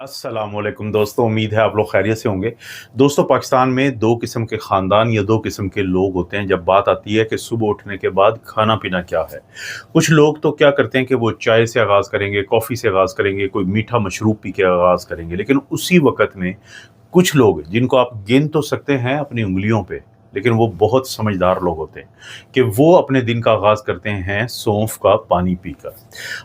अस्सलामुअलैकुम दोस्तों, उम्मीद है आप लोग खैरियत से होंगे। दोस्तों, पाकिस्तान में 2 किस्म के ख़ानदान या 2 किस्म के लोग होते हैं जब बात आती है कि सुबह उठने के बाद खाना-पीना क्या है। कुछ लोग तो क्या करते हैं कि वो चाय से आगाज़ करेंगे, कॉफ़ी से आगाज़ करेंगे, कोई मीठा मशरूब पी के आगाज़ करेंगे। लेकिन उसी वक़्त में कुछ लोग जिनको आप गिन तो सकते हैं अपनी उँगलियों पे, लेकिन वो बहुत समझदार लोग होते हैं कि वो अपने दिन का आगाज़ करते हैं सौंफ का पानी पीकर।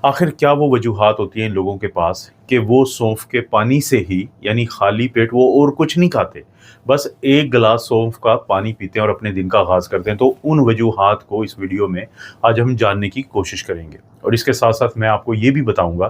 आखिर क्या वो वजूहात होती हैं इन लोगों के पास कि वो सौंफ के पानी से ही यानी खाली पेट वो और कुछ नहीं खाते, बस 1 गिलास सौंफ का पानी पीते हैं और अपने दिन का आगाज़ करते हैं। तो उन वजूहात को इस वीडियो में आज हम जानने की कोशिश करेंगे और इसके साथ-साथ मैं आपको ये भी बताऊँगा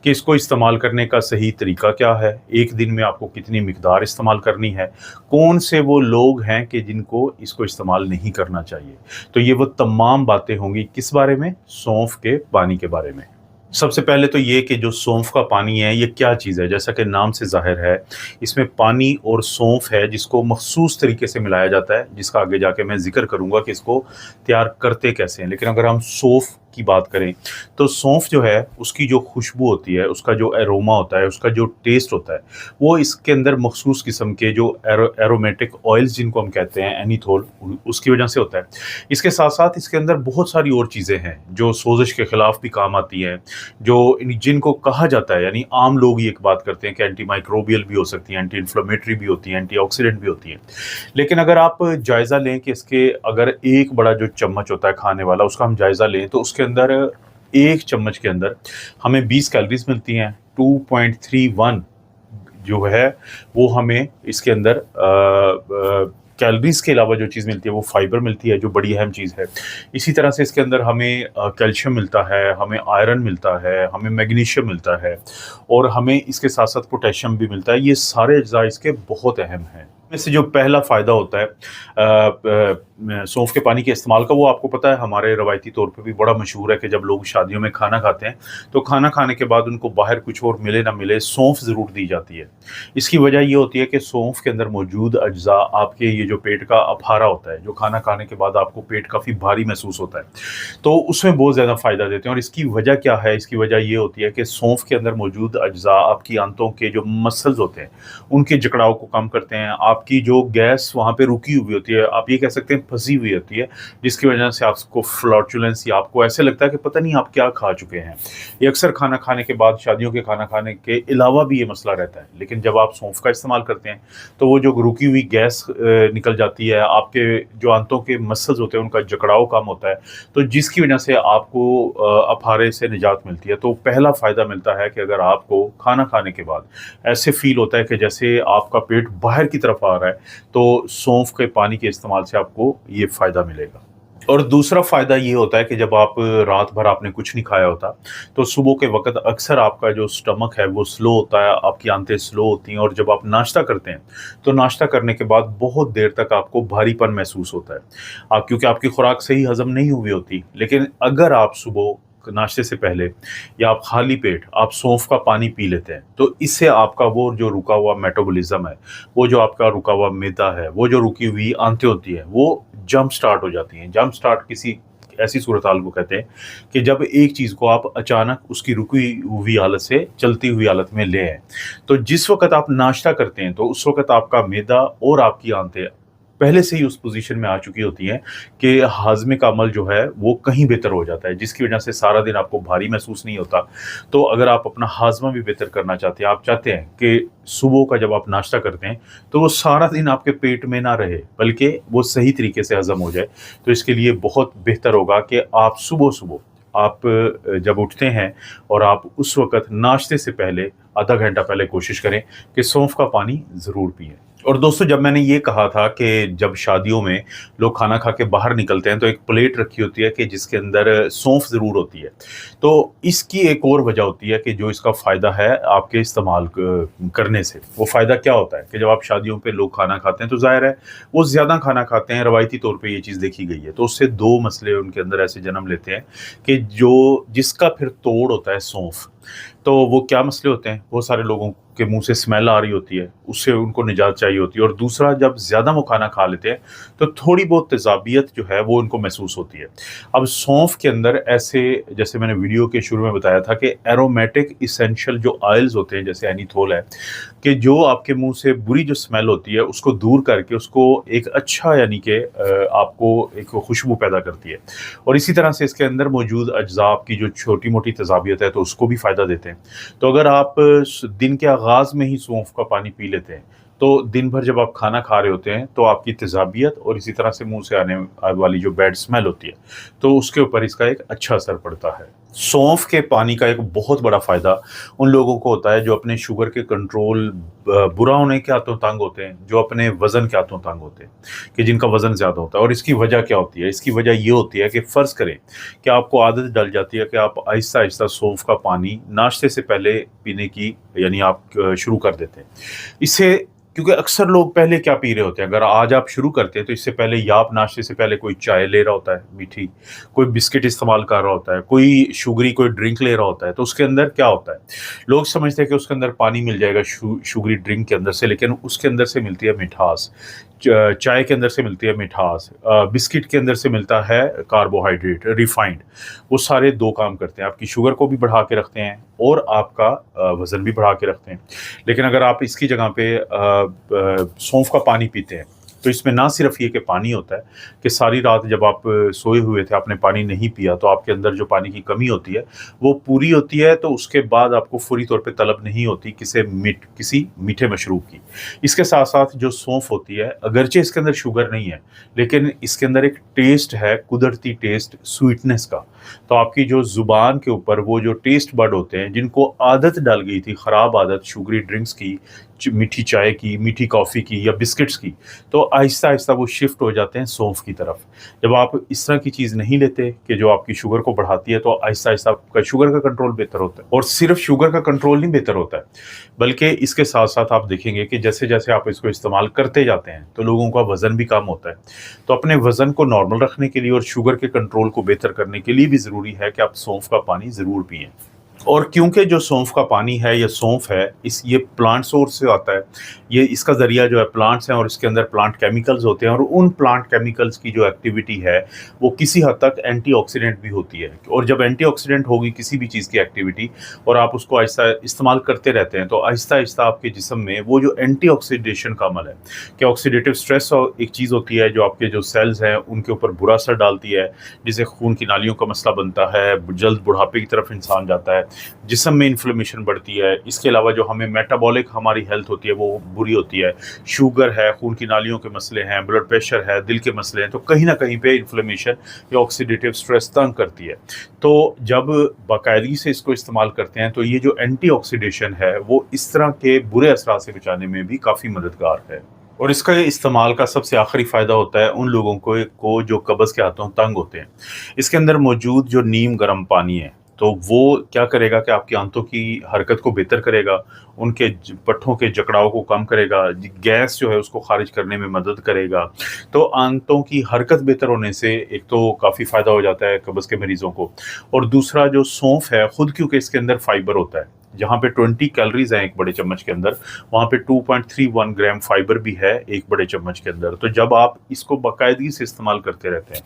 कि इसको इस्तेमाल करने का सही तरीका क्या है, एक दिन में आपको कितनी मिकदार इस्तेमाल करनी है, कौन से वो लोग हैं कि जिनको इसको इस्तेमाल नहीं करना चाहिए। तो ये वो तमाम बातें होंगी किस बारे में? सौंफ के पानी के बारे में। सबसे पहले तो ये कि जो सौंफ का पानी है ये क्या चीज़ है? जैसा कि नाम से ज़ाहिर है, इसमें पानी और सौंफ है जिसको मख़सूस तरीके से मिलाया जाता है, जिसका आगे जाके मैं ज़िक्र करूँगा कि इसको तैयार करते कैसे हैं। लेकिन अगर हम सौंफ की बात करें, तो सौंफ जो है उसकी जो खुशबू होती है, उसका जो एरोमा होता है, उसका जो टेस्ट होता है, वो इसके अंदर मख़सूस किस्म के जो एरोमेटिक ऑयल्स जिनको हम कहते हैं एनीथोल, उसकी वजह से होता है। इसके साथ-साथ इसके अंदर बहुत सारी और चीज़ें हैं जो सोज़िश के ख़िलाफ़ भी काम आती हैं, जो जिनको कहा जाता है यानी आम लोग ये एक बात करते हैं कि एंटी माइक्रोबियल भी हो सकती हैं, एंटी इन्फ्लेमेटरी भी होती हैं, एंटीऑक्सीडेंट भी होती हैं। लेकिन अगर आप जायज़ा लें कि इसके अगर एक बड़ा जो चम्मच होता है खाने वाला उसका हम जायज़ा लें तो उसके अंदर 1 चम्मच के अंदर हमें 20 कैलोरीज़ मिलती हैं। 2.31 जो है वो हमें इसके अंदर कैलोरीज़ के अलावा जो चीज़ मिलती है वो फाइबर मिलती है, जो बड़ी अहम चीज़ है। इसी तरह से इसके अंदर हमें कैल्शियम मिलता है, हमें आयरन मिलता है, हमें मैग्नीशियम मिलता है और हमें इसके साथ-साथ पोटेशियम भी मिलता है। ये सारे अज़्ज़ा इसके बहुत अहम हैं। में से जो पहला फ़ायदा होता है सौंफ के पानी के इस्तेमाल का, वो आपको पता है हमारे रवायती तौर पे भी बड़ा मशहूर है कि जब लोग शादियों में खाना खाते हैं, तो खाना खाने के बाद उनको बाहर कुछ और मिले ना मिले, सौंफ ज़रूर दी जाती है। इसकी वजह ये होती है कि सौंफ के अंदर मौजूद अज्ज़ा आपके ये जो पेट का अफारा होता है, जो खाना खाने के बाद आपको पेट काफ़ी भारी महसूस होता है, तो उसमें बहुत ज़्यादा फ़ायदा देते हैं। और इसकी वजह क्या है? इसकी वजह ये होती है कि सौंफ के अंदर मौजूद अज्ज़ा आपकी आंतों के जो मसल्स होते हैं, उनके जकड़ाव को कम करते हैं। आपकी जो गैस वहाँ पे रुकी हुई होती है, आप ये कह सकते हैं फँसी हुई होती है, जिसकी वजह से आपको फ्लैटुलेंस या आपको ऐसे लगता है कि पता नहीं आप क्या खा चुके हैं। ये अक्सर खाना खाने के बाद, शादियों के खाना खाने के अलावा भी ये मसला रहता है। लेकिन जब आप सौंफ का इस्तेमाल करते हैं, तो वो जो रुकी हुई गैस निकल जाती है, आपके जो आंतों के मसल्स होते हैं, उनका जकड़ाव कम होता है, तो जिसकी वजह से आपको अफारे से निजात मिलती है। तो पहला फ़ायदा मिलता है कि अगर आपको खाना खाने के बाद ऐसे फ़ील होता है कि जैसे आपका पेट बाहर की तरफ आ रहा है, तो सौंफ के पानी के इस्तेमाल से आपको ये फ़ायदा मिलेगा। और दूसरा फ़ायदा ये होता है कि जब आप रात भर आपने कुछ नहीं खाया होता, तो सुबह के वक़्त अक्सर आपका जो स्टमक है वो स्लो होता है, आपकी आंतें स्लो होती हैं और जब आप नाश्ता करते हैं, तो नाश्ता करने के बाद बहुत देर तक आपको भारीपन महसूस होता है। क्योंकि आपकी खुराक सही हज़म नहीं हुई होती। लेकिन अगर आप सुबह नाश्ते से पहले या आप खाली पेट आप सौंफ का पानी पी लेते हैं, तो इससे आपका वो जो रुका हुआ मेटाबॉलिज़्म है, वो जो आपका रुका हुआ मैदा है, वो जो रुकी हुई आंतें होती हैं, वो जंप स्टार्ट हो जाती हैं। जंप स्टार्ट किसी ऐसी सूरत-हाल को कहते हैं कि जब एक चीज़ को आप अचानक उसकी रुकी हुई हालत से चलती हुई हालत में ले आएँ। तो जिस वक़्त आप नाश्ता करते हैं, तो उस वक़्त आपका मैदा और आपकी आंतें पहले से ही उस पोज़ीशन में आ चुकी होती हैं कि हाज़मे का अमल जो है वो कहीं बेहतर हो जाता है, जिसकी वजह से सारा दिन आपको भारी महसूस नहीं होता। तो अगर आप अपना हाज़मा भी बेहतर करना चाहते हैं, आप चाहते हैं कि सुबह का जब आप नाश्ता करते हैं, तो वो सारा दिन आपके पेट में ना रहे, बल्कि वो सही तरीके से हज़म हो जाए। तो इसके लिए बहुत बेहतर होगा कि आप सुबह आप जब उठते हैं और आप उस वक़्त नाश्ते से पहले आधा घंटा पहले कोशिश करें कि सौंफ का पानी ज़रूर पिएँ। और दोस्तों, जब मैंने ये कहा था कि जब शादियों में लोग खाना खा के बाहर निकलते हैं, तो एक प्लेट रखी होती है कि जिसके अंदर सौंफ ज़रूर होती है। तो इसकी एक और वजह होती है कि जो इसका फ़ायदा है आपके इस्तेमाल करने से, वो फ़ायदा क्या होता है कि जब आप शादियों पे लोग खाना खाते हैं, तो ज़ाहिर है वो ज़्यादा खाना खाते हैं, रवायती तौर पे ये चीज़ देखी गई है। तो उससे 2 मसले उनके अंदर ऐसे जन्म लेते हैं कि जो जिसका फिर तोड़ होता है सौंफ, तो वो क्या मसले होते हैं? बहुत सारे लोगों के मुंह से स्मेल आ रही होती है, उससे उनको निजात चाहिए होती है। और दूसरा, जब ज़्यादा वो खाना खा लेते हैं तो थोड़ी बहुत तेज़ाबियत जो है वो उनको महसूस होती है। अब सौंफ के अंदर ऐसे, जैसे मैंने वीडियो के शुरू में बताया था, कि एरोमेटिक इसेंशियल जो ऑयल्स होते हैं, जैसे एनीथोल है, कि जो आपके मुंह से बुरी जो स्मेल होती है उसको दूर करके उसको एक अच्छा, यानी कि आपको एक खुशबू पैदा करती है। और इसी तरह से इसके अंदर मौजूद अज्जा की जो छोटी मोटी तेज़ाबियत है तो उसको भी फ़ायदा देते हैं। तो अगर आप दिन के आगाज़ में ही सौंफ का पानी पी लेते हैं तो दिन भर जब आप खाना खा रहे होते हैं तो आपकी तेज़ाबियत और इसी तरह से मुंह से आने वाली जो बैड स्मेल होती है तो उसके ऊपर इसका एक अच्छा असर पड़ता है। सौंफ के पानी का एक बहुत बड़ा फ़ायदा उन लोगों को होता है जो अपने शुगर के कंट्रोल बुरा होने के हाथों तंग होते हैं, जो अपने वज़न के हाथों तंग होते हैं, कि जिनका वज़न ज़्यादा होता है। और इसकी वजह क्या होती है? इसकी वजह ये होती है कि फ़र्ज़ करें कि आपको आदत डल जाती है कि आप आहिस्ता-आहिस्ता सौंफ का पानी नाश्ते से पहले पीने की, यानी आप शुरू कर देते हैं। इससे, क्योंकि अक्सर लोग पहले क्या पी रहे होते हैं, अगर आज आप शुरू करते हैं तो इससे पहले या आप नाश्ते से पहले कोई चाय ले रहा होता है मीठी, कोई बिस्किट इस्तेमाल कर रहा होता है, कोई शुगरी कोई ड्रिंक ले रहा होता है। तो उसके अंदर क्या होता है, लोग समझते हैं कि उसके अंदर पानी मिल जाएगा शुगरी ड्रिंक के अंदर से, लेकिन उसके अंदर से मिलती है मिठास। चाय के अंदर से मिलती है मिठास, बिस्किट के अंदर से मिलता है कार्बोहाइड्रेट, रिफाइंड। वो सारे दो काम करते हैं, आपकी शुगर को भी बढ़ा के रखते हैं और आपका वज़न भी बढ़ा के रखते हैं। लेकिन अगर आप इसकी जगह पे सौंफ का पानी पीते हैं तो इसमें ना सिर्फ ये कि पानी होता है, कि सारी रात जब आप सोए हुए थे आपने पानी नहीं पिया तो आपके अंदर जो पानी की कमी होती है वो पूरी होती है, तो उसके बाद आपको फौरी तौर पे तलब नहीं होती किसी मीठे मशरूब की। इसके साथ साथ जो सौंफ होती है, अगरचे इसके अंदर शुगर नहीं है, लेकिन इसके अंदर एक टेस्ट है, कुदरती टेस्ट स्वीटनेस का। तो आपकी जो ज़ुबान के ऊपर वो जो टेस्ट बड होते हैं, जिनको आदत डल गई थी, ख़राब आदत शुगरी ड्रिंक्स की, मीठी चाय की, मीठी कॉफ़ी की या बिस्किट्स की, तो आहिस्ता-आहिस्ता वो शिफ्ट हो जाते हैं सौंफ की तरफ। जब आप इस तरह की चीज़ नहीं लेते कि जो आपकी शुगर को बढ़ाती है, तो आहिस्ता-आहिस्ता आपका शुगर का कंट्रोल बेहतर होता है। और सिर्फ शुगर का कंट्रोल नहीं बेहतर होता है, बल्कि इसके साथ-साथ आप देखेंगे कि जैसे-जैसे आप इसको इस्तेमाल करते जाते हैं, तो लोगों का वज़न भी कम होता है। तो अपने वज़न को नॉर्मल रखने के लिए और शुगर के कंट्रोल को बेहतर करने के लिए भी ज़रूरी है कि आप सौंफ का पानी ज़रूर पिएँ। और क्योंकि जो सौंफ का पानी है या सौंफ है, ये प्लांट सोर्स से आता है, ये इसका ज़रिया जो है प्लांट्स हैं और इसके अंदर प्लांट केमिकल्स होते हैं, और उन प्लांट केमिकल्स की जो एक्टिविटी है वो किसी हद तक एंटीऑक्सीडेंट भी होती है। और जब एंटीऑक्सीडेंट होगी किसी भी चीज़ की एक्टिविटी और आप उसको आहिस्ता इस्तेमाल करते रहते हैं, तो आहिस्ता आहिस्ता आपके जिस्म में वो जो एंटीऑक्सीडेशन का अमल है, कि ऑक्सीडेटिव स्ट्रेस एक चीज़ होती है जो आपके जो सेल्स हैं उनके ऊपर बुरा असर डालती है, जिससे खून की नालियों का मसला बनता है, जल्द बुढ़ापे की तरफ इंसान जाता है, जिस्म में इन्फ्लेमेशन बढ़ती है। इसके अलावा जो हमें मेटाबॉलिक हमारी हेल्थ होती है वो बुरी होती है, शुगर है, खून की नालियों के मसले हैं, ब्लड प्रेशर है, दिल के मसले हैं, तो कहीं ना कहीं पे इन्फ्लेमेशन या ऑक्सीडेटिव स्ट्रेस तंग करती है। तो जब बाकायदगी से इसको इस्तेमाल करते हैं तो ये जो एंटीऑक्सीडेशन है वो इस तरह के बुरे असरात से बचाने में भी काफ़ी मददगार है। और इसका इस्तेमाल का सबसे आखिरी फ़ायदा होता है उन लोगों को जो कब्ज़ के हाथों तंग होते हैं। इसके अंदर मौजूद जो नीम गर्म पानी है, तो वो क्या करेगा कि आपकी आंतों की हरकत को बेहतर करेगा, उनके पट्ठों के जकड़ाव को कम करेगा, गैस जो है उसको खारिज करने में मदद करेगा। तो आंतों की हरकत बेहतर होने से एक तो काफ़ी फ़ायदा हो जाता है कब्ज़ के मरीज़ों को, और दूसरा जो सौंफ है ख़ुद क्योंकि इसके अंदर फाइबर होता है, जहाँ पे 20 कैलोरीज हैं एक बड़े चम्मच के अंदर, वहाँ पे 2.31 ग्राम फाइबर भी है एक बड़े चम्मच के अंदर। तो जब आप इसको बाकायदगी से इस्तेमाल करते रहते हैं,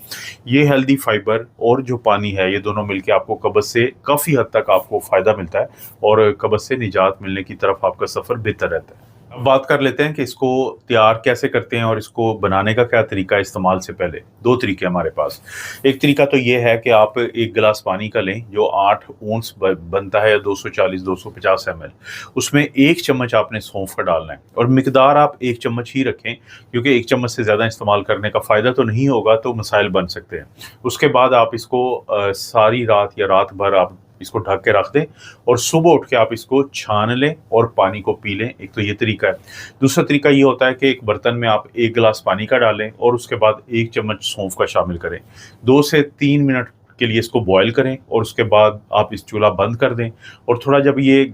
ये हेल्दी फाइबर और जो पानी है ये दोनों मिलके आपको कब्ज़ से काफ़ी हद तक आपको फ़ायदा मिलता है और कब्ज़ से निजात मिलने की तरफ आपका सफ़र बेहतर रहता है। अब बात कर लेते हैं कि इसको तैयार कैसे करते हैं और इसको बनाने का क्या तरीका है इस्तेमाल से पहले। 2 तरीके हमारे पास। एक तरीका तो ये है कि आप 1 गिलास पानी का लें जो 8 ओंस बनता है, या 240-250 ml। उसमें 1 चम्मच आपने सौंफ का डालना है, और मिकदार आप 1 चम्मच ही रखें, क्योंकि 1 चम्मच से ज़्यादा इस्तेमाल करने का फ़ायदा तो नहीं होगा, तो मसाइल बन सकते हैं। उसके बाद आप इसको सारी रात या रात भर आप इसको ढक के रख दें और सुबह उठ के आप इसको छान लें और पानी को पी लें। एक तो ये तरीका है। दूसरा तरीका ये होता है कि एक बर्तन में आप 1 गिलास पानी का डालें और उसके बाद 1 चम्मच सौंफ का शामिल करें, 2 से 3 मिनट के लिए इसको बॉयल करें, और उसके बाद आप इस चूल्हा बंद कर दें, और थोड़ा जब ये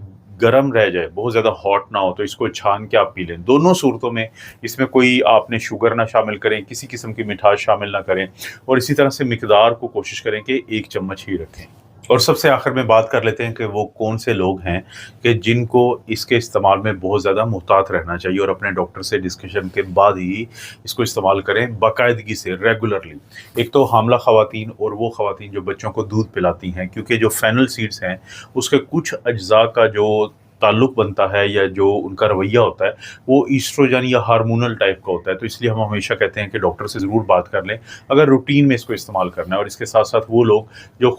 गर्म रह जाए, बहुत ज़्यादा हॉट ना हो, तो इसको छान के आप पी लें। दोनों सूरतों में इसमें कोई आपने शुगर ना शामिल करें, किसी किस्म की मिठास शामिल ना करें, और इसी तरह से मिकदार को कोशिश करें कि 1 चम्मच ही रखें। और सबसे आखिर में बात कर लेते हैं कि वो कौन से लोग हैं कि जिनको इसके इस्तेमाल में बहुत ज़्यादा मुहतात रहना चाहिए और अपने डॉक्टर से डिस्कशन के बाद ही इसको इस्तेमाल करें बाकायदगी से, रेगुलरली। एक तो हामला ख़वातीन और वो ख़वातीन जो बच्चों को दूध पिलाती हैं, क्योंकि जो फेनल सीड्स हैं उसके कुछ अज्जा का जो ताल्लुक बनता है या जो उनका रवैया होता है वो ईस्ट्रोजन या हार्मोनल टाइप का होता है। तो इसलिए हम हमेशा कहते हैं कि डॉक्टर से ज़रूर बात कर लें अगर रूटीन में इसको इस्तेमाल करना है। और इसके साथ साथ वो लोग जो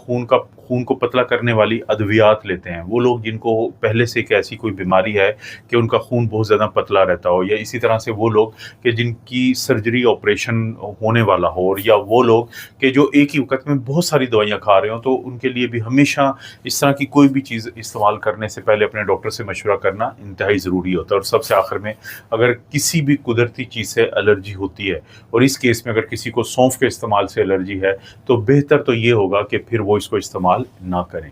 खून को पतला करने वाली अद्वियात लेते हैं, वो लोग जिनको पहले से एक ऐसी कोई बीमारी है कि उनका खून बहुत ज़्यादा पतला रहता हो, या इसी तरह से वो लोग कि जिनकी सर्जरी ऑपरेशन होने वाला हो, और या वो लोग कि जो एक ही वक्त में बहुत सारी दवाइयाँ खा रहे हो, तो उनके लिए भी हमेशा इस तरह की कोई भी चीज़ इस्तेमाल करने से पहले अपने डॉक्टर से मशवरा करना इंतहाई ज़रूरी होता है। और सबसे आखिर में अगर किसी भी कुदरती चीज़ से एलर्जी होती है, और इस केस में अगर किसी को सौंफ के इस्तेमाल से एलर्जी है, तो बेहतर तो ये होगा कि फिर वो इसको इस्तेमाल ना करें।